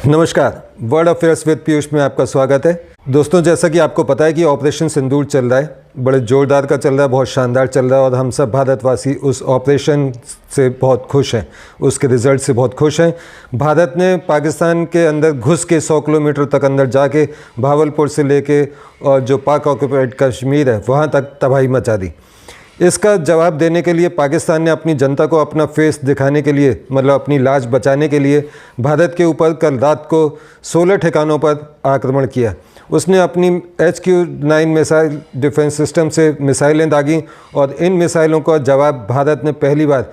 नमस्कार, world affairs with Piyush में आपका स्वागत है। दोस्तों, जैसा कि आपको पता है कि ऑपरेशन सिंदूर चल रहा है, बड़े ज़ोरदार का चल रहा है, बहुत शानदार चल रहा है और हम सब भारतवासी उस ऑपरेशन से बहुत खुश हैं, उसके रिज़ल्ट से बहुत खुश हैं। भारत ने पाकिस्तान के अंदर घुस के 100 किलोमीटर तक अंदर जाके भावलपुर से लेके और जो पाक ऑक्यूपाइड कश्मीर है वहाँ तक तबाही मचा दी। इसका जवाब देने के लिए पाकिस्तान ने अपनी जनता को अपना फेस दिखाने के लिए, मतलब अपनी लाज बचाने के लिए भारत के ऊपर कल रात को 16 ठिकानों पर आक्रमण किया। उसने अपनी HQ-9 मिसाइल डिफेंस सिस्टम से मिसाइलें दागी और इन मिसाइलों का जवाब भारत ने पहली बार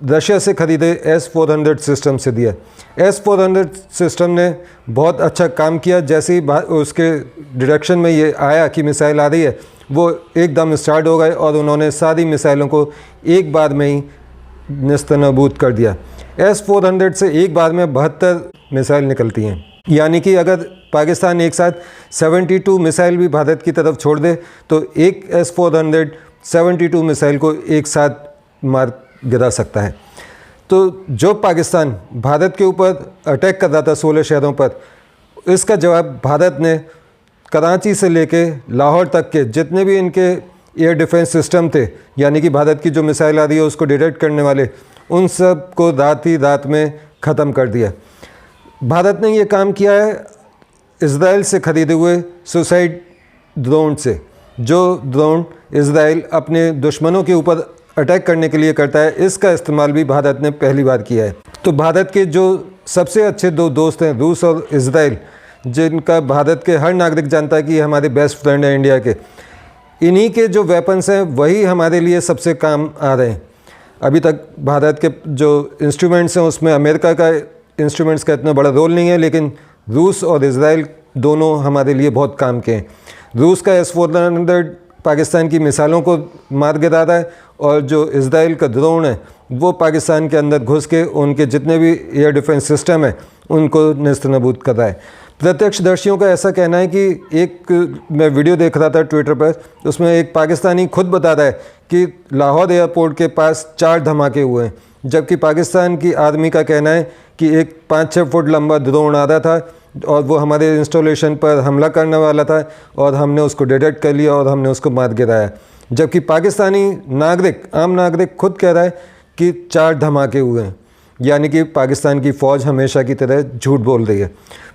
रशिया से खरीदे S-400 सिस्टम से दिया। S-400 सिस्टम ने बहुत अच्छा काम किया। जैसे ही उसके डायरेक्शन में ये आया कि मिसाइल आ रही है, वो एकदम स्टार्ट हो गए और उन्होंने सारी मिसाइलों को एक बार में ही नेस्तनाबूद कर दिया। S-400 से एक बार में 72 मिसाइल निकलती हैं, यानी कि अगर पाकिस्तान एक साथ 72 मिसाइल भी भारत की तरफ छोड़ दे तो एक S-400 72 मिसाइल को एक साथ मार गिरा सकता है। तो जो पाकिस्तान भारत के ऊपर अटैक कर रहा था 16 शहरों पर, इसका जवाब भारत ने कराची से लेके लाहौर तक के जितने भी इनके एयर डिफेंस सिस्टम थे, यानी कि भारत की जो मिसाइल आ रही है उसको डिटेक्ट करने वाले, उन सब को रात ही रात में ख़त्म कर दिया। भारत ने ये काम किया है इज़राइल से ख़रीदे हुए सुसाइड ड्रोन से। जो ड्रोन इज़राइल अपने दुश्मनों के ऊपर अटैक करने के लिए करता है, इसका इस्तेमाल भी भारत ने पहली बार किया है। तो भारत के जो सबसे अच्छे दो दोस्त हैं, रूस और इज़राइल, जिनका भारत के हर नागरिक जानता है कि ये हमारे बेस्ट फ्रेंड हैं इंडिया के, इन्हीं के जो वेपन्स हैं वही हमारे लिए सबसे काम आ रहे हैं। अभी तक भारत के जो इंस्ट्रूमेंट्स हैं उसमें अमेरिका का इंस्ट्रूमेंट्स का इतना बड़ा रोल नहीं है, लेकिन रूस और इज़राइल दोनों हमारे लिए बहुत काम के हैं। रूस का S-400 पाकिस्तान की मिसाइलों को मार गिरा रहा है और जो इज़राइल का ड्रोन है वो पाकिस्तान के अंदर घुस के उनके जितने भी एयर डिफेंस सिस्टम है उनको नेस्तनाबूद कर रहा है। प्रत्यक्षदर्शियों का ऐसा कहना है कि एक मैं वीडियो देख रहा था ट्विटर पर, उसमें एक पाकिस्तानी खुद बता रहा है कि लाहौर एयरपोर्ट के पास 4 धमाके हुए हैं, जबकि पाकिस्तान की आर्मी का कहना है कि एक 5-6 फुट लंबा ड्रोन आ रहा था और वो हमारे इंस्टॉलेशन पर हमला करने वाला था और हमने उसको डिटेक्ट कर लिया और हमने उसको मार गिराया। जबकि पाकिस्तानी नागरिक, आम नागरिक खुद कह रहा है कि 4 धमाके हुए हैं, यानी कि पाकिस्तान की फ़ौज हमेशा की तरह झूठ बोल रही है।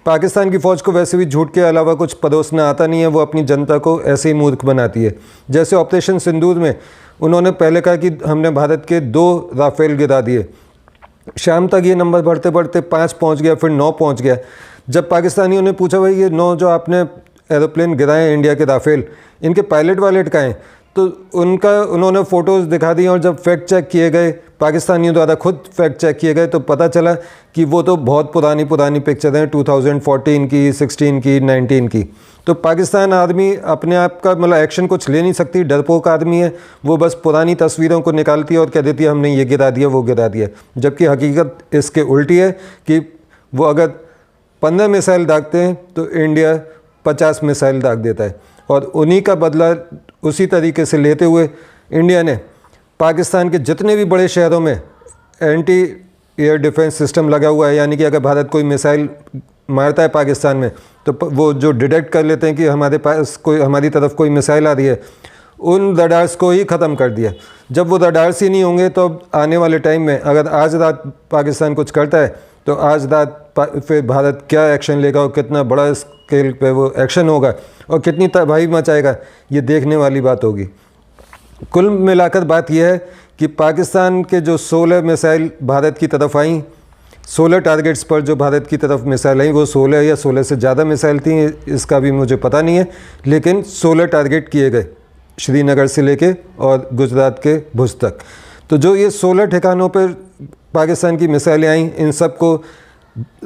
पाकिस्तान की फ़ौज को वैसे भी झूठ के अलावा कुछ परोसना आता नहीं है, वो अपनी जनता को ऐसे ही मूर्ख बनाती है। जैसे ऑपरेशन सिंदूर में उन्होंने पहले कहा कि हमने भारत के 2 राफेल गिरा दिए, शाम तक ये नंबर बढ़ते बढ़ते 5 पहुँच गया, फिर 9 पहुँच गया। जब पाकिस्तानियों ने पूछा भाई ये 9 जो आपने एरोप्लेन गिराए हैं इंडिया के राफेल, इनके पायलट वायलट कहाँ हैं, तो उन्होंने फ़ोटोज़ दिखा दी और जब फैक्ट चेक किए गए, पाकिस्तानियों द्वारा खुद फैक्ट चेक किए गए, तो पता चला कि वो तो बहुत पुरानी पिक्चर हैं, 2014 की, 16 की, 19 की। तो पाकिस्तान आर्मी अपने आप का मतलब एक्शन कुछ ले नहीं सकती, डरपोक आदमी है, वो बस पुरानी तस्वीरों को निकालती है और कह देती है हमने ये गिरा दिया वो गिरा दिया। जबकि हकीकत इसके उल्टी है कि वो अगर 15 मिसाइल दागते हैं तो इंडिया 50 मिसाइल दाग देता है और उन्हीं का बदला उसी तरीके से लेते हुए इंडिया ने पाकिस्तान के जितने भी बड़े शहरों में एंटी एयर डिफेंस सिस्टम लगा हुआ है, यानी कि अगर भारत कोई मिसाइल मारता है पाकिस्तान में तो वो जो डिटेक्ट कर लेते हैं कि हमारे पास कोई, हमारी तरफ कोई मिसाइल आ रही है, उन रडार्स को ही ख़त्म कर दिया। जब वो रडार्स ही नहीं होंगे तो आने वाले टाइम में अगर आज रात पाकिस्तान कुछ करता है तो आज रात फिर भारत क्या एक्शन लेगा और कितना बड़ा स्केल पे वो एक्शन होगा और कितनी तबाही मचाएगा, ये देखने वाली बात होगी। कुल मिलाकर बात यह है कि पाकिस्तान के जो 16 मिसाइल भारत की तरफ आई, 16 टारगेट्स पर जो भारत की तरफ मिसाइल आई, वो 16 या 16 से ज़्यादा मिसाइल थी, इसका भी मुझे पता नहीं है, लेकिन 16 टारगेट किए गए श्रीनगर से लेके और गुजरात के भुज तक। तो जो ये 16 ठिकानों पर पाकिस्तान की मिसाइलें आई, इन सब को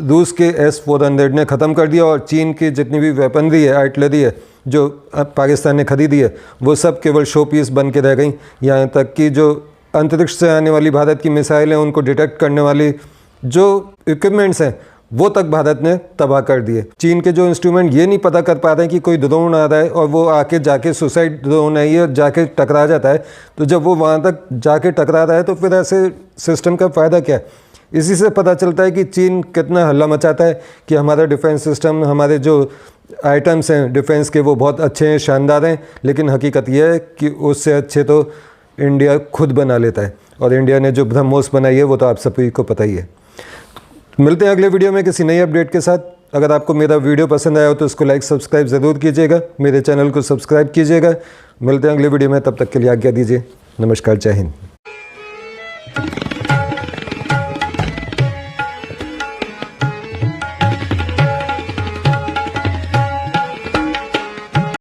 रूस के S-400 ने ख़त्म कर दिया और चीन की जितनी भी वेपनरी है, आर्टिलरी है जो पाकिस्तान ने खरीदी है, वो सब केवल शो पीस बन के रह गई। यहाँ तक कि जो अंतरिक्ष से आने वाली भारत की मिसाइल हैं, उनको डिटेक्ट करने वाली जो इक्विपमेंट्स हैं, वो तक भारत ने तबाह कर दिए। चीन के जो इंस्ट्रूमेंट ये नहीं पता कर पा रहे हैं कि कोई ड्रोन आ रहा है और वो आके जाके सुसाइड ड्रोन है ये जाके टकरा जाता है, तो जब वो वहाँ तक जाके टकरा रहा है तो फिर ऐसे सिस्टम का फ़ायदा क्या है। इसी से पता चलता है कि चीन कितना हल्ला मचाता है कि हमारा डिफेंस सिस्टम, हमारे जो आइटम्स हैं डिफेंस के वो बहुत अच्छे हैं, शानदार हैं, लेकिन हकीकत यह है कि उससे अच्छे तो इंडिया खुद बना लेता है। और इंडिया ने जो ब्रह्मोस बनाई है वो तो आप सभी को पता ही है। मिलते हैं अगले वीडियो में किसी नई अपडेट के साथ। अगर आपको मेरा वीडियो पसंद आया हो तो उसको लाइक सब्सक्राइब ज़रूर कीजिएगा, मेरे चैनल को सब्सक्राइब कीजिएगा। मिलते हैं अगले वीडियो में, तब तक के लिए आज्ञा दीजिए। नमस्कार, जय हिंद।